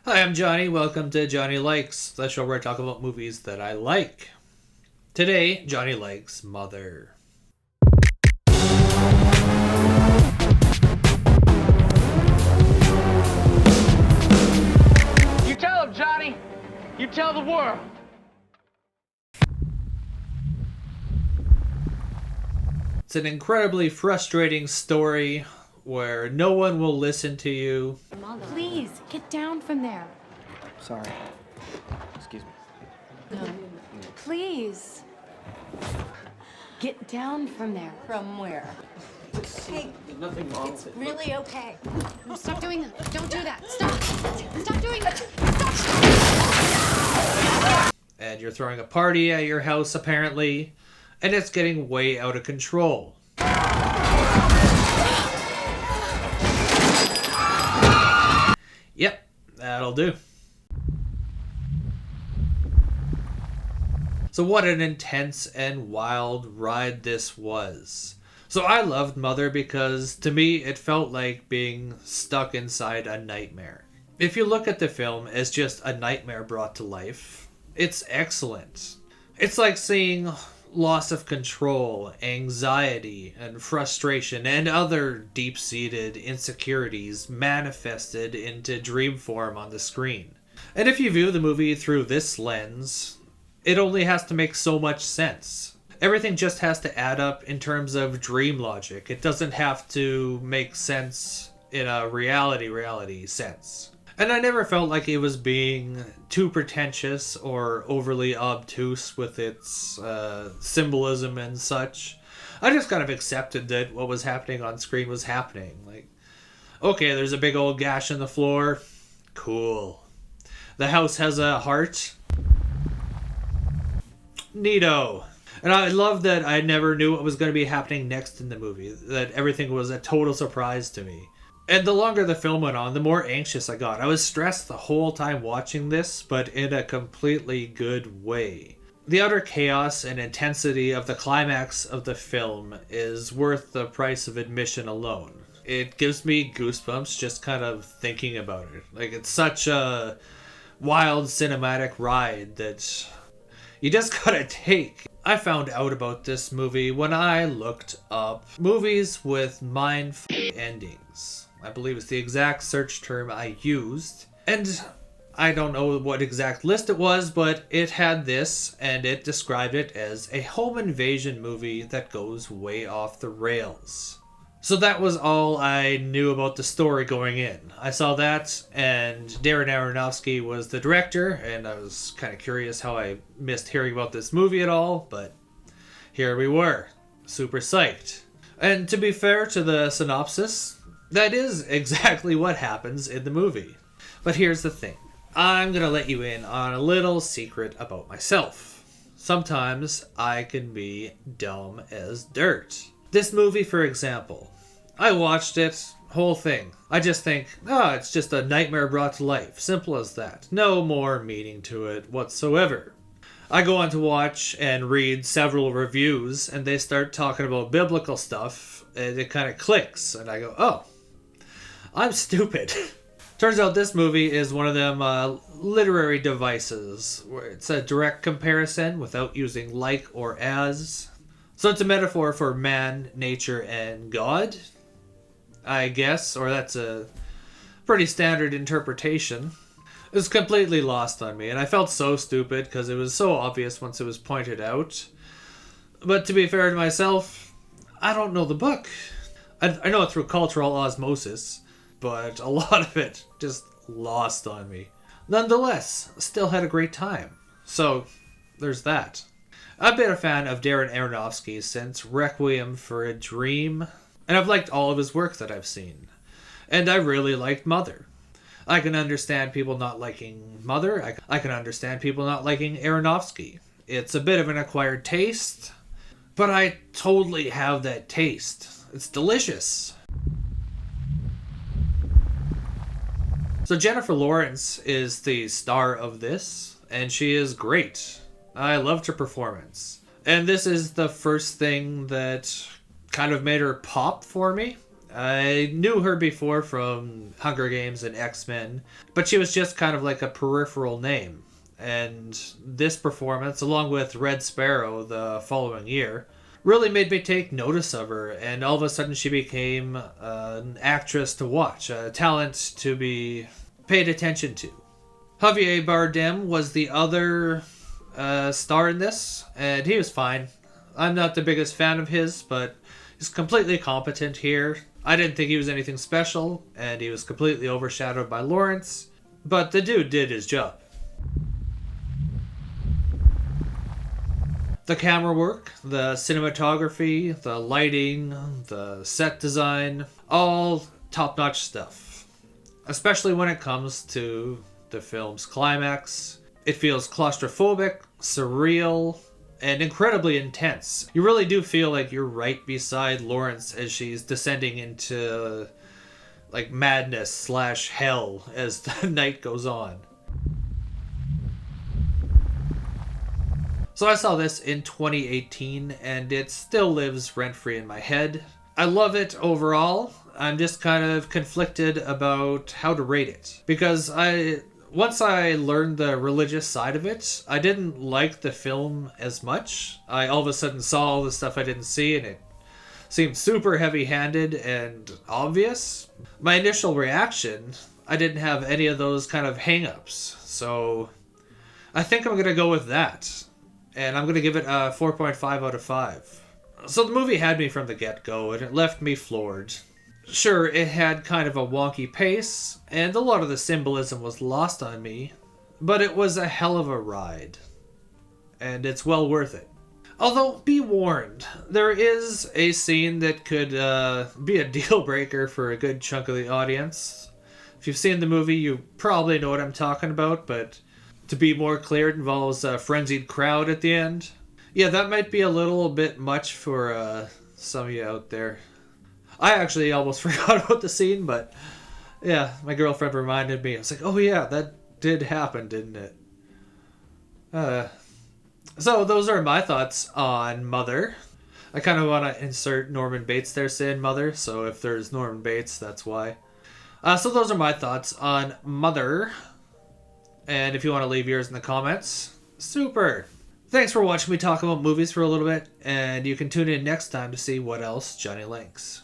Hi, I'm Johnny. Welcome to Johnny Likes, the show where I talk about movies that I like. Today, Johnny likes Mother. You tell him, Johnny. You tell the world. It's an incredibly frustrating story where no one will listen to you. Please, get down from there. Sorry. Excuse me. Please. Get down from there. From where? Hey, Nothing wrong with it. Really okay. no, stop doing that. Don't do that. Stop. Stop doing that. Stop. And you're throwing a party at your house, apparently, and it's getting way out of control. Yep, that'll do. So what an intense and wild ride this was. So I loved Mother because to me it felt like being stuck inside a nightmare. If you look at the film as just a nightmare brought to life, it's excellent. It's like seeing loss of control, anxiety, and frustration, and other deep-seated insecurities manifested into dream form on the screen. And if you view the movie through this lens, it only has to make so much sense. Everything just has to add up in terms of dream logic. It doesn't have to make sense in a reality sense. And I never felt like it was being too pretentious or overly obtuse with its symbolism and such. I just kind of accepted that what was happening on screen was happening. Like, okay, there's a big old gash in the floor. Cool. The house has a heart. Neato. And I love that I never knew what was going to be happening next in the movie. That everything was a total surprise to me. And the longer the film went on, the more anxious I got. I was stressed the whole time watching this, but in a completely good way. The utter chaos and intensity of the climax of the film is worth the price of admission alone. It gives me goosebumps just kind of thinking about it. Like, it's such a wild cinematic ride that you just gotta take. I found out about this movie when I looked up movies with endings. I believe it's the exact search term I used. And I don't know what exact list it was, but it had this, and it described it as a home invasion movie that goes way off the rails. So that was all I knew about the story going in. I saw that, and Darren Aronofsky was the director, and I was kind of curious how I missed hearing about this movie at all, but here we were, super psyched. And to be fair to the synopsis, that is exactly what happens in the movie. But here's the thing. I'm going to let you in on a little secret about myself. Sometimes I can be dumb as dirt. This movie, for example, I watched it, whole thing. I just think, it's just a nightmare brought to life. Simple as that. No more meaning to it whatsoever. I go on to watch and read several reviews, and they start talking about biblical stuff, and it kind of clicks, and I go, oh, I'm stupid. Turns out this movie is one of them literary devices, where it's a direct comparison without using like or as. So it's a metaphor for man, nature, and God, I guess, or that's a pretty standard interpretation. It was completely lost on me, and I felt so stupid because it was so obvious once it was pointed out. But to be fair to myself, I don't know the book. I know it through cultural osmosis, but a lot of it just lost on me. Nonetheless, still had a great time. So, there's that. I've been a fan of Darren Aronofsky since Requiem for a Dream, and I've liked all of his work that I've seen. And I really liked Mother. I can understand people not liking Mother. I can understand people not liking Aronofsky. It's a bit of an acquired taste, but I totally have that taste. It's delicious. So Jennifer Lawrence is the star of this, and she is great. I loved her performance. And this is the first thing that kind of made her pop for me. I knew her before from Hunger Games and X-Men, but she was just kind of like a peripheral name. And this performance, along with Red Sparrow the following year, really made me take notice of her, and all of a sudden she became an actress to watch, a talent to be paid attention to. Javier Bardem was the other star in this, and he was fine. I'm not the biggest fan of his, but he's completely competent here. I didn't think he was anything special, and he was completely overshadowed by Lawrence, but the dude did his job. The camera work, the cinematography, the lighting, the set design, all top-notch stuff. Especially when it comes to the film's climax. It feels claustrophobic, surreal, and incredibly intense. You really do feel like you're right beside Lawrence as she's descending into like madness / hell as the night goes on. So I saw this in 2018, and it still lives rent-free in my head. I love it overall. I'm just kind of conflicted about how to rate it. Because once I learned the religious side of it, I didn't like the film as much. I all of a sudden saw all the stuff I didn't see, and it seemed super heavy-handed and obvious. My initial reaction, I didn't have any of those kind of hang-ups. So I think I'm going to go with that. And I'm going to give it a 4.5 out of 5. So the movie had me from the get-go, and it left me floored. Sure, it had kind of a wonky pace, and a lot of the symbolism was lost on me, but it was a hell of a ride. And it's well worth it. Although, be warned, there is a scene that could be a deal breaker for a good chunk of the audience. If you've seen the movie, you probably know what I'm talking about, but to be more clear, it involves a frenzied crowd at the end. Yeah, that might be a little bit much for some of you out there. I actually almost forgot about the scene, but yeah, my girlfriend reminded me. I was like, oh yeah, that did happen, didn't it? So those are my thoughts on Mother. I kind of want to insert Norman Bates there saying Mother, so if there's Norman Bates, that's why. So those are my thoughts on Mother. And if you want to leave yours in the comments, super. Thanks for watching me talk about movies for a little bit, and you can tune in next time to see what else Johnny likes.